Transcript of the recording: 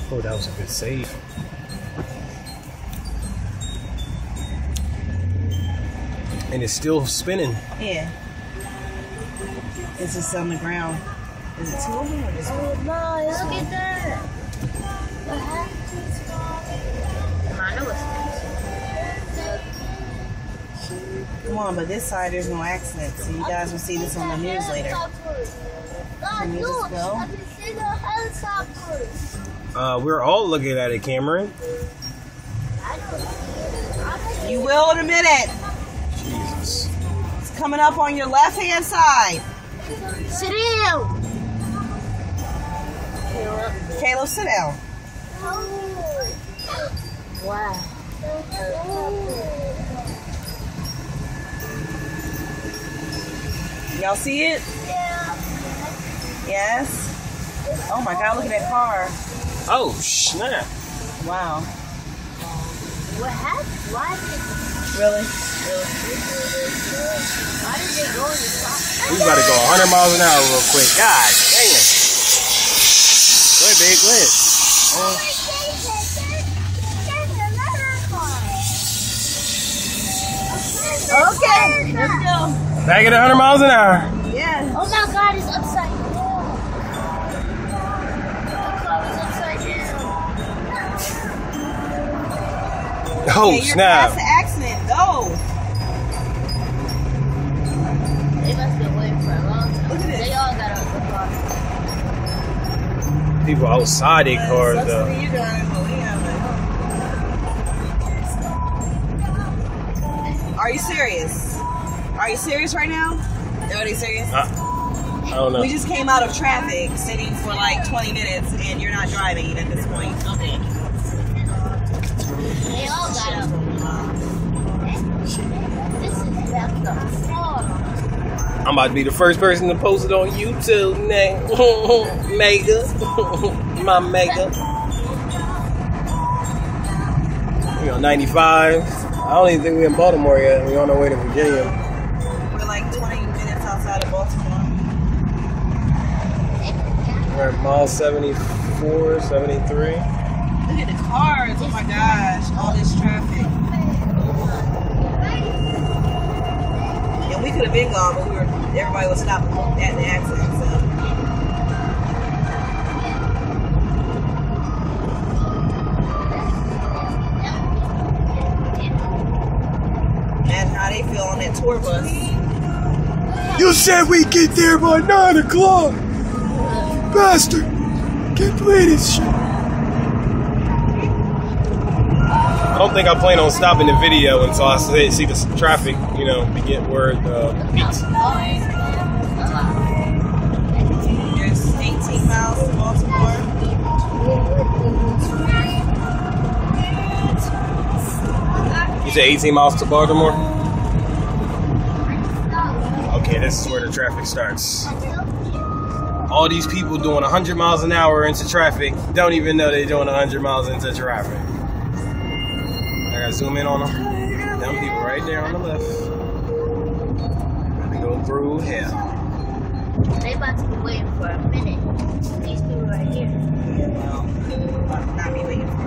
Oh, that was a good save. And it's still spinning. Yeah. It's just on the ground. Is it two of them or just one? Oh, nice. Look at that. What happened? I know it's Come on, but this side there's no accident, so you guys will see this on the news later. Can you just go? I can see the helicopters. We're all looking at it, Cameron. You will in a minute. Jesus. It's coming up on your left-hand side. Sit down. Caleb, sit down. Wow. Y'all see it? Yeah. Yes? Oh my God, look at that car. Oh, snap. Wow. What happened? Why did it? Really? Why did they go in the stop? We about to go 100 miles an hour real quick. God damn. Go ahead, babe. Go ahead. Okay, let's go. Back at 100 miles an hour. Yeah. Oh my God, it's upside down. The car is upside down. Oh, Okay, you're snap. past the accident. Go. They must have been waiting for a long time. Look at this. They all got out of the car. People outside their cars, Sucks though. for you guys, but we have it. Are you serious? Are you serious right now? Are you serious? I don't know. We just came out of traffic, sitting for like 20 minutes, and you're not driving at this point. Okay. They all got out of the car. This is backed up far. I'm about to be the first person to post it on YouTube, next. Mega. My mega. We on 95. I don't even think we're in Baltimore yet. We're on our way to Virginia. We're like 20 minutes outside of Baltimore. We're at mile 74, 73. Look at the cars. Oh my gosh. All this traffic. And we could have been gone, but everybody was stopping at the accident, so. That's how they feel on that tour bus. You said we get there by 9 o'clock. Bastard. Can't play this shit. I don't think I plan on stopping the video until I see the traffic, you know, begin where the peaks. There's 18 miles to Baltimore. You said 18 miles to Baltimore? Okay, this is where the traffic starts. All these people doing 100 miles an hour into traffic don't even know they're doing 100 miles into traffic. I gotta zoom in on them. Them people right there on the left. They go through hell. They about to be waiting for a minute. These people right here. Yeah, well, not be waiting for